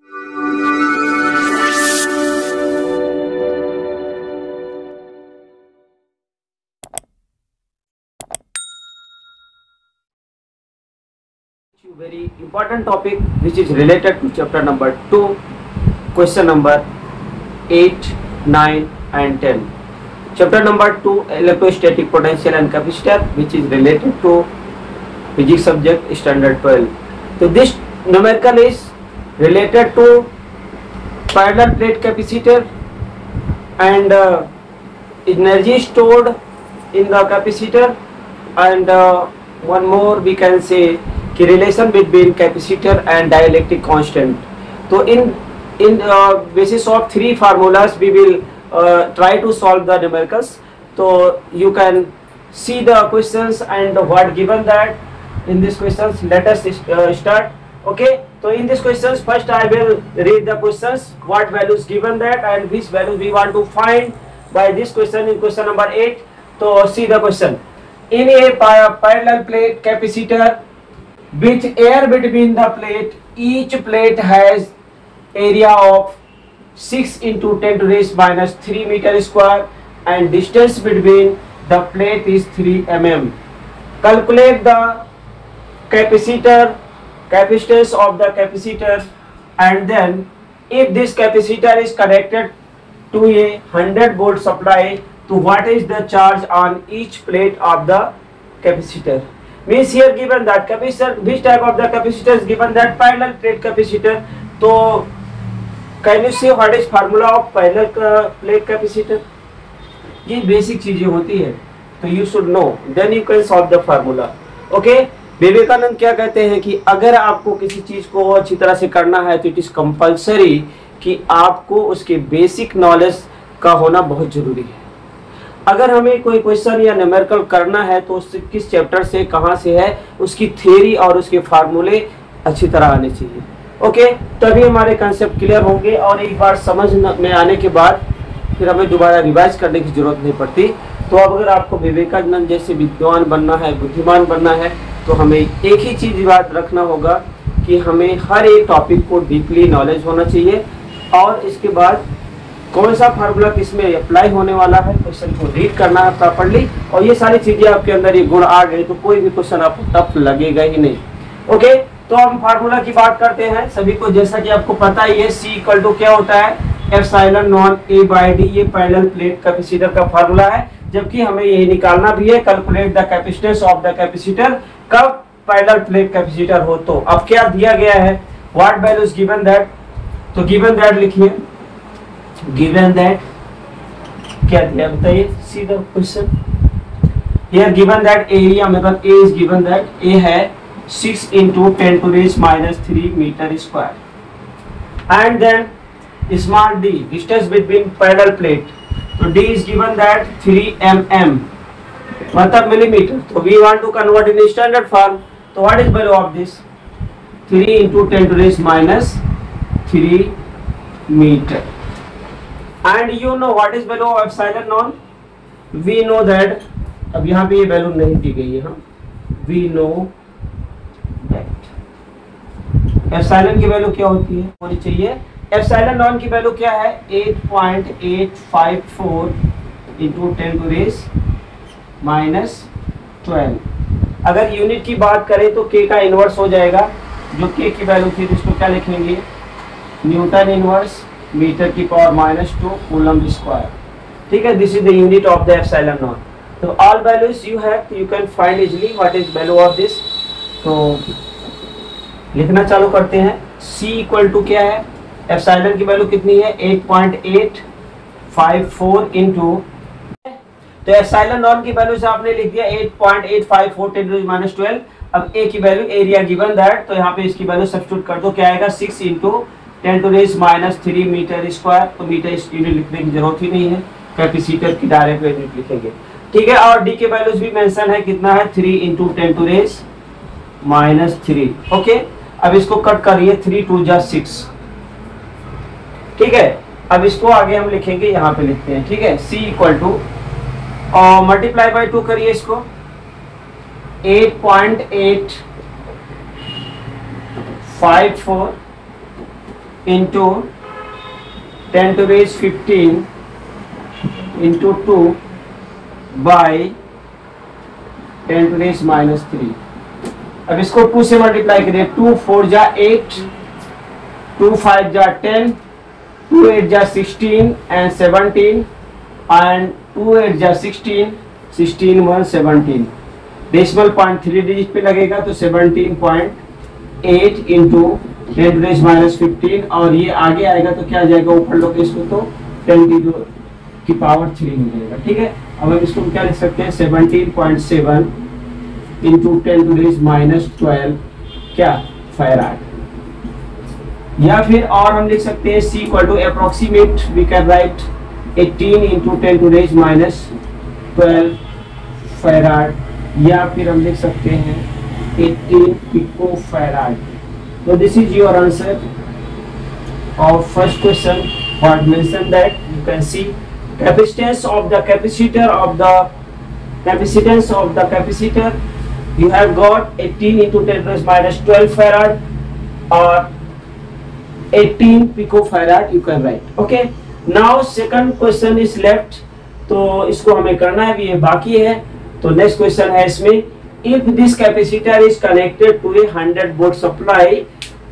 Very important topic which is related to chapter number 2, question number 8, 9 and 10. Chapter number 2, electrostatic potential and capacitor, which is related to physics subject standard 12. So this numerical is related to parallel plate capacitor and energy stored in the capacitor, and one more we can say कि relation between capacitor and dielectric constant. So in basis of 3 formulas we will try to solve the numericals. So you can see the questions and what given that in these questions. Let us start. Okay, so in these questions first I will read the questions, what values given that and which value we want to find by this question in question number 8. So see the question. In a parallel plate capacitor with air between the plate, each plate has area of 6 into 10 to the raised minus 3 meter square and distance between the plate is 3 mm. Calculate the capacitance of the capacitor, and then if this capacitor is connected to a 100 volt supply, to what is the charge on each plate of the capacitor. Means here given that capacitor, which type of the capacitor is given that parallel plate capacitor. So can you see what is formula of parallel plate capacitor? ये basic चीजें होती है, तो you should know, then you can solve the formula. Okay, Vivekananda क्या कहते हैं कि अगर आपको किसी चीज को अच्छी तरह से करना है तो इट इज कंपल्सरी कि आपको उसके बेसिक नॉलेज का होना बहुत जरूरी है. अगर हमें कोई क्वेश्चन या न्यूमेरिकल करना है तो उससे किस चैप्टर से कहाँ से है, उसकी थ्योरी और उसके फार्मूले अच्छी तरह आने चाहिए. ओके, तभी हमारे कंसेप्ट क्लियर होंगे और एक बार समझ में आने के बाद फिर हमें दोबारा रिवाइज करने की जरूरत नहीं पड़ती. तो अब अगर आपको विवेकानंद जैसे विद्वान बनना है, बुद्धिमान बनना है, तो हमें एक ही चीज याद रखना होगा कि हमें हर एक टॉपिक को डीपली नॉलेज होना चाहिए और इसके बाद कौन सा फार्मूला किसमें अप्लाई होने वाला है, क्वेश्चन को रीड करना है प्रॉपर्ली. और ये सारी चीजें आपके अंदर ये गुण आ गए तो कोई भी क्वेश्चन आपको टफ लगेगा ही नहीं. ओके, तो हम फार्मूला की बात करते हैं. सभी को जैसा कि आपको पता ही है, C इक्वल टू क्या होता है, epsilon non A by D. ये पैरेलल प्लेट कैपेसिटर का फार्मूला है, जबकि हमें यही निकालना भी है calculate the capacitance of the capacitor. कब पैरेलल प्लेट कैपेसिटर हो तो. अब क्या दिया गया है, व्हाट वैल्यूज गिवन दैट. तो गिवन दैट लिखिए, गिवन दैट क्या दिया बताइए, see the question here. Given that area मतलब A is given that A है 6 into 10 to the raised minus 3 meter square, and then small d distance between parallel plate. So D is given that 3 mm मतलब millimeter. So we want to convert in standard form. So what is value of this? 3 into 10 to the raised minus 3 meter. And you know what is value of epsilon non? We know that. अब यहाँ पे ये value नहीं दी गई है. हम we know that epsilon की value क्या होती है, होनी चाहिए. एप्सिलॉन नॉन की वैल्यू क्या है, 8.854 into 10 to raise minus 12. अगर यूनिट की बात करें तो K का इनवर्स हो जाएगा. जो K की वैल्यू थी इसको क्या लिखेंगे, न्यूटन इनवर्स मीटर की पावर -2 कूलम स्क्वायर. ठीक है, this is the unit of the epsilon not. तो all values you have, you can find easily what is value of this. तो लिखना चालू करते हैं. C इक्वल टू क्या है, एप्सिलॉन की वैल्यू कितनी है, 8.854 इंटू. तो एप्सिलॉन नॉन की वैल्यू से आपने लिख दिया 8.854 10 to the minus 12. अब A की वैल्यू एरिया गिवन दैट, तो यहाँ पे इसकी वैल्यू सब्स्टिट्यूट कर दो, क्या आएगा 6 into 10 to the raised minus 3 metre square. तो मीटर यूनिट लिखने की जरूरत ही नहीं है, कैपेसिटर की डायरेक्ट यूनिट लिखेंगे. ठीक है, और D के वैल्यूज भी मेंशन है, कितना है 3 into 10 to the raised minus 3. Okay, अब इसको कट करिए, 3 2 जा 6. ठीक है, अब इसको आगे हम लिखेंगे, यहाँ पे लिखते हैं. ठीक है, C इक्वल टू और मल्टीप्लाई बाई 2 करिए इसको, 8.854 into 10 to raise 15 into 2 by 10 to raise minus 3। अब इसको 2 से मल्टीप्लाई करिए, 2 4 जा 8, 2 5 जा 10, 2 8 जा 16 and 17 and 2 8 जा 16, 16 1 17। डेसिमल पॉइंट 3 डिजिट पे लगेगा तो 17.8 इंटू 10 टू रेज माइनस 15, और ये आगे आएगा तो क्या आ जाएगा, ऊपर लोग इसको तो 10 की पावर 3 हो जाएगा। ठीक है, अब हम इसको क्या लिख सकते हैं, 17.7 इंटू 10 टू रेज माइनस 12 क्या फैराड। या फिर और हम लिख सकते हैं C equal to approximate we can write 18 into 10 to raise minus 12 farad, या फिर हम लिख सकते हैं 18 पिको फैराड। तो this is your answer of first question. What mention that you can see capacitance of the capacitor you have got 18 into 10 to the minus 12 farad or 18 picofarad you can write. Okay, now second question is left, तो इसको हमें करना है, भी ये बाकी है। तो नेक्स्ट क्वेश्चन है इसमें, if this capacitor is connected to a 100 volt supply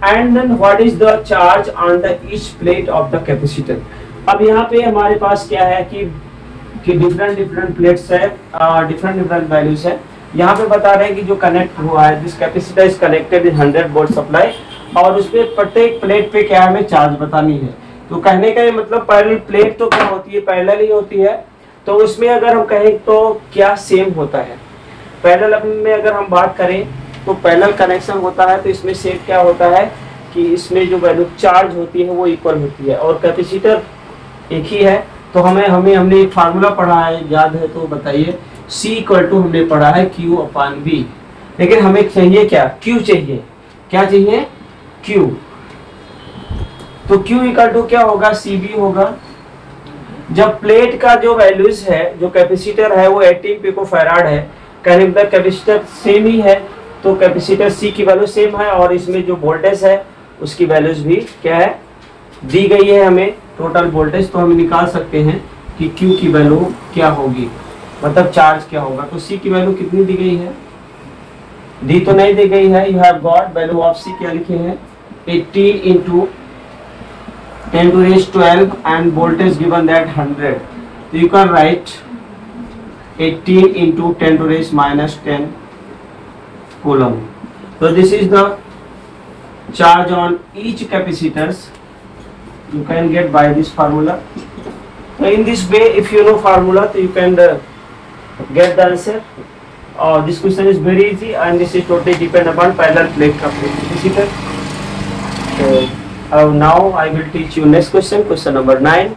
and then what is the charge on the each plate of the capacitor. अब यहाँ पे हमारे पास क्या है कि डिफरेंट प्लेट्स है, डिफरेंट वैल्यूज है। यहाँ पे बता रहे हैं कि जो कनेक्ट हुआ है, this capacitor is connected in 100 volt supply, और उसपे प्रत्येक प्लेट पे क्या हमें चार्ज बतानी है। तो कहने का ये मतलब पैरेलल प्लेट तो क्या होती है, पैरेलल ही होती है, तो उसमें अगर हम कहें तो क्या सेम होता है। पैरेलल में अगर हम बात करें तो पैरेलल कनेक्शन होता है, तो इसमें सेम क्या होता है कि इसमें जो वैल्यू चार्ज होती है वो इक्वल होती है, और कैपेसिटर एक ही है। तो हमने एक फार्मूला पढ़ा है, याद है तो बताइए। C इक्वल टू हमने पढ़ा है Q अपॉन V, लेकिन हमें चाहिए क्या, Q चाहिए। क्या चाहिए, Q। तो Q इक्वल टू क्या होगा, CB होगा। जब प्लेट का जो वैल्यूज है, जो कैपेसिटर है वो 18 पिकोफैराड है, कहने मतलब कैपेसिटर सेम ही है, तो कैपेसिटर C की वैल्यू सेम है, और इसमें जो वोल्टेज है उसकी वैल्यूज भी क्या है, दी गई है हमें टोटल वोल्टेज। तो हम निकाल सकते हैं कि Q की वैल्यू क्या होगी, मतलब चार्ज क्या होगा। तो C की वैल्यू कितनी दी गई है, दी तो नहीं दी गई है। You have got value of C क्या लिखे हैं, 18 into 10 to raise 12 and voltage given that 100. So you can write 18 into 10 to raise minus 10 coulomb. So this is the charge on each capacitors. You can get by this formula. So in this way, if you know formula, so you can get the answer. This question is very easy, and this is totally depend upon parallel plate capacitor. So now I will teach you next question, question number 9.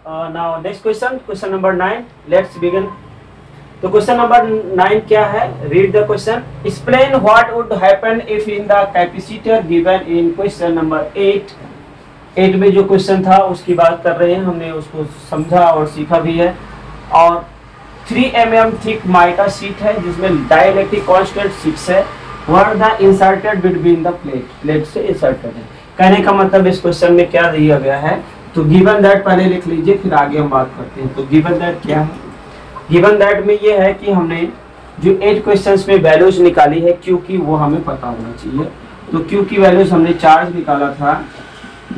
Now next question number 9. Let's begin. तो question number 9 क्या है, read the question. Explain what would happen if in the capacitor given in question number 8 में जो question था उसकी बात कर रहे हैं, हमने उसको समझा और सीखा भी है। और 3 mm थिक माइका शीट है जिसमें डाइलेक्ट्रिक कांस्टेंट 6 है, were the inserted between the plate से इंसर्टेड है। कहने का मतलब इस क्वेश्चन में क्या दिया गया है, तो गिवन दैट पहले लिख लीजिए, फिर आगे हम बात करते हैं। तो गिवन दैट क्या है, गिवन दैट में ये है कि हमने जो 8 क्वेश्चंस में वैल्यूज निकाली है Q की, वो हमें पता होना चाहिए। तो Q की वैल्यूज हमने चार्ज निकाला था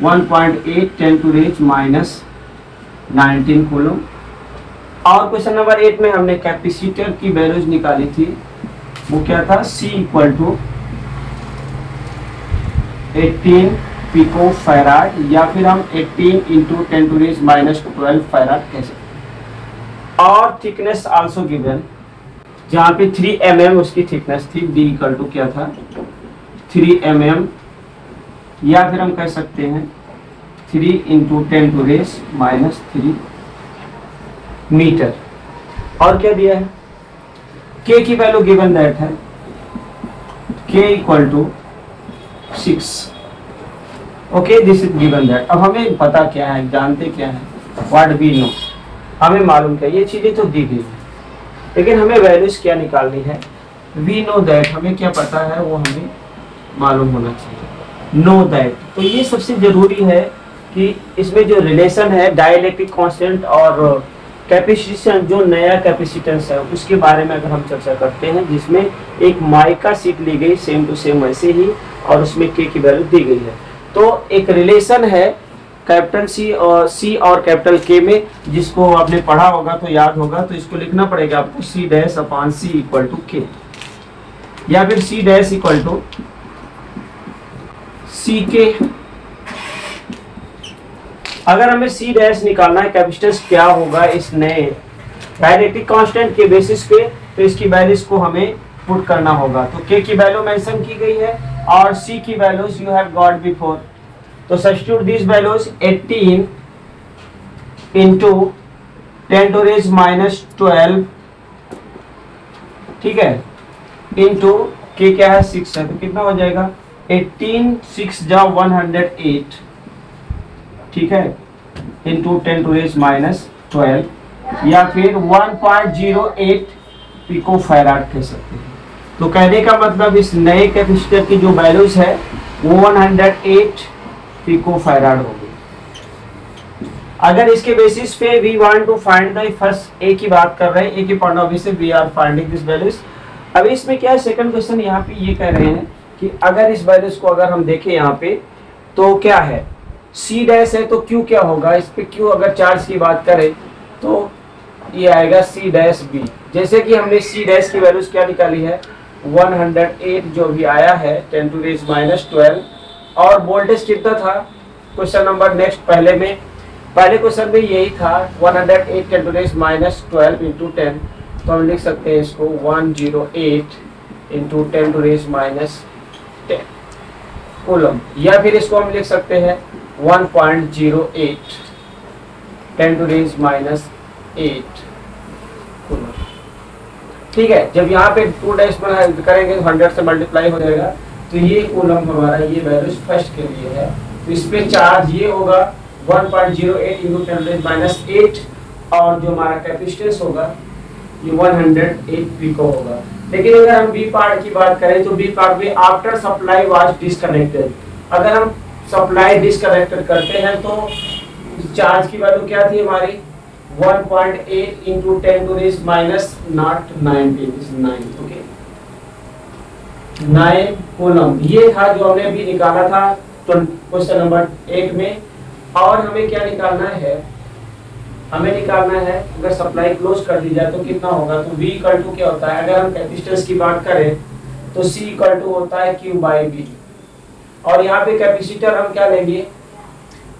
1.8 10 to raise minus 19 कूलम। और क्वेश्चन नंबर 8 में हमने कैपेसिटर की वैल्यूज निकाली थी, वो क्या था, C equal to 18 pico farad, या फिर हम 18 into 10 to raise minus 12 farad कह सकते। और थिकनेस आल्सो गिवन, जहाँ पे 3 mm उसकी थिकनेस थी, D इक्वल टू क्या था 3 mm, या फिर हम कह सकते हैं 3 into 10 to raise minus 3 metre. और क्या दिया है, K की वैल्यू गिवन दैट है K equal to 6। Okay, this is given that. अब हमें पता क्या है, जानते क्या है, व्हाट वी नो, हमें मालूम क्या, ये चीजें तो दी गई है, लेकिन हमें वैल्यूज क्या निकालनी है। वी नो दैट, हमें क्या पता है वो हमें मालूम होना चाहिए। Know that. तो ये सबसे जरूरी है कि इसमें जो रिलेशन है डाइलेक्ट्रिक कांस्टेंट और कैपेसिटेंस, जो नया कैपेसिटेंस है उसके बारे में अगर हम चर्चा करते हैं, जिसमें एक माइका शीट ली गई सेम टू सेम वैसे ही, और उसमें के की वैल्यू दी गई है। तो एक रिलेशन है कैपिटल सी और कैपिटल के में, जिसको आपने पढ़ा होगा तो याद होगा। तो इसको लिखना पड़ेगा आपको C dash upon C equal to K, या फिर C dash equal to C K. अगर हमें सी डैश निकालना है कैपेसिटेंस क्या होगा इस नए डाइलेक्ट्रिक कांस्टेंट के बेसिस पे, तो इसकी वैल्यूज को हमें पुट करना होगा। तो के की वैल्यू मेंशन की गई है और सी की values you have got before. तो substitute this values 18 into 10 to raise minus 12, ठीक है, इंटू के क्या है 6 है, तो कितना हो जाएगा 18 6 जा 108, ठीक है, इंटू 10 टू रेज माइनस 12, या फिर 1.08 पिको फैराड कह सकते हैं। तो कहने का मतलब इस नए कैपेसिटर की जो वैल्यूज है वो 108 पिको फैराड होगी। अगर इसके बेसिस पे we want to find the first a की बात कर रहे हैं, ए की पॉइंट ऑफ व्यू से we are finding this values. अब इसमें क्या है, सेकंड क्वेश्चन यहाँ पे ये कह रहे हैं कि अगर इस वैल्यूज को अगर हम देखें यहाँ पे तो क्या है, सी डैश है तो क्यू क्या होगा, इस पे क्यू अगर चार्ज की बात करें तो ये आएगा सी डैश बी। जैसे कि हमने सी डैश की वैल्यूज क्या निकाली है 108 जो भी आया है 10 टू रेज माइनस 12, और वोल्टेज कितना था क्वेश्चन नंबर नेक्स्ट पहले क्वेश्चन में यही था 108 10 टू रेज माइनस 12 इंटू 10, तो हम लिख सकते हैं इसको 108 into 10 to raise minus 10 coulomb, या फिर इसको हम लिख सकते हैं 1.08 10 टू रेज माइनस 8 कूलम, ठीक है। जब यहाँ पे 2 डैश करेंगे 100 से मल्टीप्लाई हो जाएगा, तो ये कूलम हमारा ये वैल्यू फर्स्ट के लिए है। तो इस पे चार्ज ये होगा 1.08 इंटू 10 टू माइनस 8, और जो हमारा कैपेसिटेंस होगा ये 108 पिको होगा। लेकिन अगर हम बी पार्ट की बात करें तो बी पार्ट में आफ्टर सप्लाई वाज डिस्कनेक्टेड, अगर हम सप्लाई डिस्कनेक्टेड करते हैं तो चार्ज की वैल्यू क्या थी हमारी 1.8 into 10 to raise minus 9, okay 9 coulomb. ये था जो हमने अभी निकाला था क्वेश्चन नंबर 8 में। और हमें क्या निकालना है, हमें निकालना है अगर सप्लाई क्लोज कर दी जाए तो कितना होगा। तो V इक्वल टू क्या होता है, अगर हम कैपेसिटेंस की बात करें तो C इक्वल टू होता है Q बाई V, और यहाँ पे कैपेसिटर हम क्या लेंगे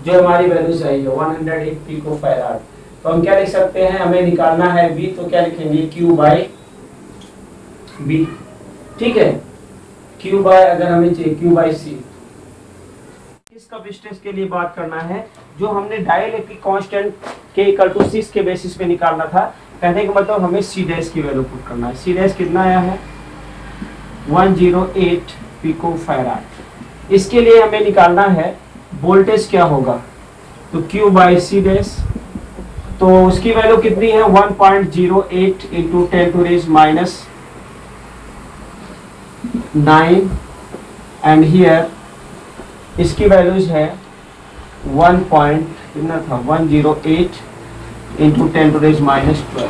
जो हमारी वैल्यू चाहिए 108 पिको फैराड। तो हम क्या लिख सकते हैं, हमें निकालना है V, तो क्या लिखेंगे Q बाई V, ठीक है, Q बाय अगर हमें चाहिए Q बाई C। इस कैपेसिटेंस के लिए बात करना है जो हमने डाइलेक्ट्रिक कांस्टेंट के इक्वल टू 6 के बेसिस पे निकालना था। कहने का मतलब हमें सी डैश की वैल्यू पुट करना है। सी डैश कितना आया है 108 पिको फैराड। इसके लिए हमें निकालना है वोल्टेज क्या होगा, तो Q बाई सी डैश, तो उसकी वैल्यू कितनी है 1.08 into 10 to raise minus 9, and here इसकी वैल्यूज है 1.08 इंटू 10 टू रेज माइनस 12।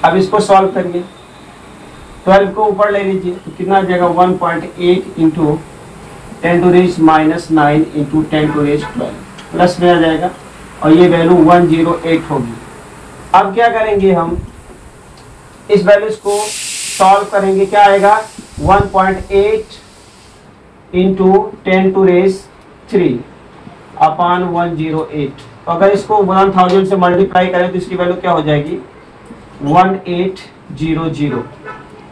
अब इसको सॉल्व करिए, 12 को ऊपर ले लीजिए तो कितना आ जाएगा 1.8 into 10 to raise minus 9 into 10 to raise 12, plus में आ जाएगा और ये वैल्यू 108 होगी। अब क्या करेंगे, हम इस वैल्यूज को सॉल्व करेंगे, क्या आएगा 1.8 इंटू 10 टू रेज 3 अपॉन 108। अगर इसको 1000 से मल्टीप्लाई करें तो इसकी वैल्यू क्या हो जाएगी 1800,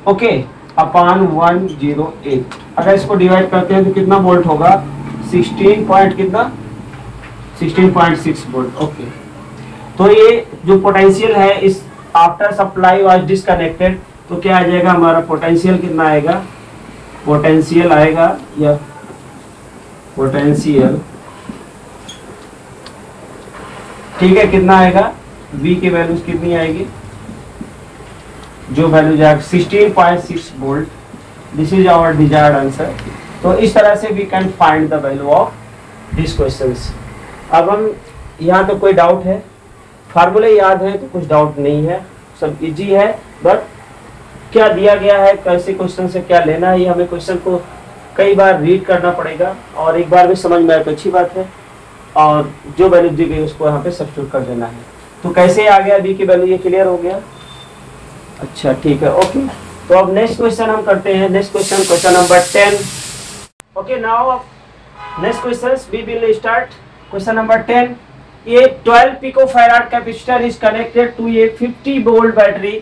ओके, अपॉन 108। अगर इसको डिवाइड करते हैं तो कितना वोल्ट होगा 16.6 वोल्ट, ओके। तो ये जो पोटेंशियल है इस आफ्टर सप्लाई वाज डिस्कनेक्टेड, तो क्या आ जाएगा हमारा पोटेंशियल कितना आएगा, पोटेंशियल आएगा या पोटेंशियल, ठीक है, कितना आएगा V की वैल्यूज कितनी आएगी, जो वैल्यू जाएगा 16.6 volt. This is our desired answer. तो इस तरह से we can find the value of this questions. अब हम यहाँ तो कोई डाउट है, फार्मूले याद है तो कुछ डाउट नहीं है, सब इजी है, बट क्या दिया गया है, कैसे क्वेश्चन से क्या लेना है, ये हमें क्वेश्चन को कई बार रीड करना पड़ेगा और एक बार में समझ में आए तो अच्छी बात है, और जो वैल्यू दी गई उसको यहाँ पे सब्स्टिट्यूट कर देना है। तो कैसे आ गया बी की वैल्यू, ये क्लियर हो गया? अच्छा ठीक है, ओके। तो अब नेक्स्ट क्वेश्चन हम करते हैं। Next question, question number 10। Okay, now next question we will start. Question number 10, a 12 picofarad capacitor is connected to a 50 volt battery.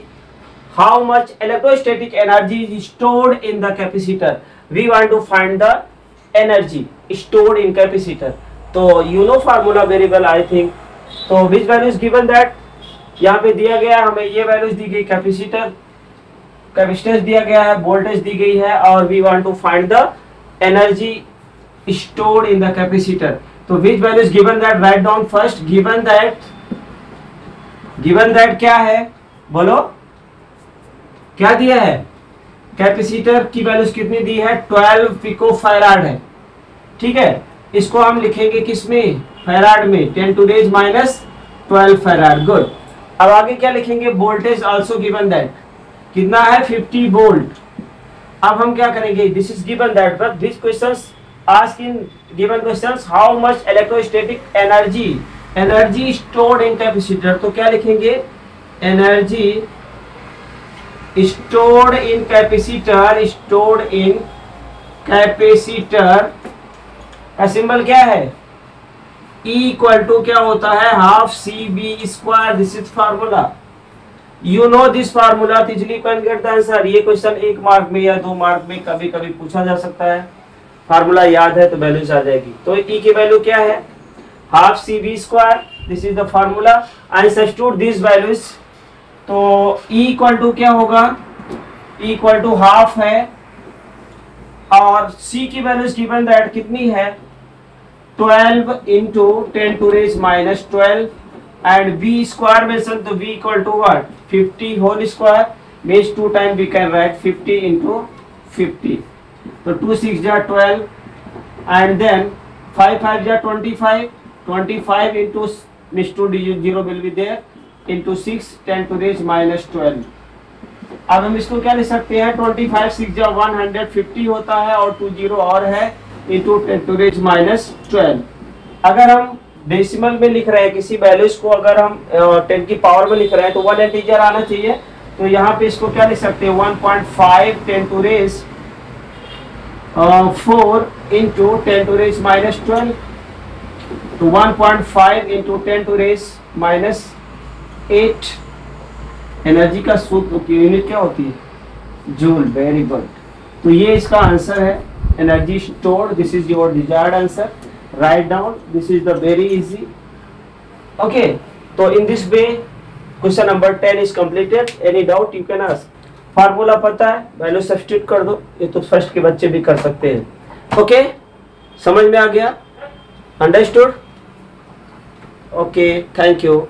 How much electrostatic energy is stored in the capacitor? We want to find the energy stored in capacitor. तो you know formula very well I think. तो which value is given that? यहाँ पे दिया गया हमें ये values दी गई, capacitance दिया गया है, वोल्टेज दी गई है, और we want to find the energy stored in the capacitor. तो which value is given that? Write down first. given that क्या है, बोलो क्या दिया है? कैपेसिटर की वैल्यूज कितनी दी है? 12 पिकोफैराड है, ठीक है। इसको हम लिखेंगे किसमें? फैराड में, 10 to the minus 12 farad. Good. अब आगे क्या लिखेंगे? वोल्टेज आल्सो गिवन दैट, कितना है? 50 वोल्ट। अब हम क्या करेंगे? This is given that, but this questions ask in given questions how much electrostatic energy stored in capacitor। तो क्या लिखेंगे? energy stored in capacitor का सिंबल क्या है? E इक्वल टू क्या होता है? Half CB square. This is formula, you know this formula, easily can get the answer. ये क्वेश्चन 1 मार्क में या 2 मार्क में कभी कभी पूछा जा सकता है। फार्मूला याद है तो वैल्यूज आ जाएगी। तो E की वैल्यू क्या है? Half CB square. This is the formula and substitute this values. तो E इक्वल टू क्या होगा? E इक्वल टू हाफ है, और C की वैल्यूज गिवन दैट कितनी है? 12 into 10 to the minus 12 and V square mentioned, तो V equal to what? 50 whole square means 2 times we can write 50 into 50. तो 2 6 जा 12 and then 5 5 जा 25, 25 into means 2 digit 0 will be there into 6 10 to the minus 12। अब हम इसको क्या लिख सकते हैं? 25 6 जा 150 होता है और 2 0 और है into 10 to the minus 12। अगर हम डेसिमल में लिख रहे हैं किसी वैल्यूज को, अगर हम 10 की पावर में लिख रहे हैं तो 1 इंटीजर आना चाहिए। तो यहाँ पे इसको क्या लिख सकते हैं? 1.5 10 to the 4 into 10 to the minus 12, तो 1.5 into 10 to the minus 8। Energy का सूत्र की यूनिट क्या होती है? जूल। Very good. तो ये इसका आंसर है, energy stored. This is your desired answer. Write down, this is the very easy. Okay, तो in this way question number 10 is completed. Any doubt you can ask. Formula पता है, value substitute कर दो, ये तो first के बच्चे भी कर सकते हैं। ओके, समझ में आ गया? अंडरस्टूड? Okay, thank you.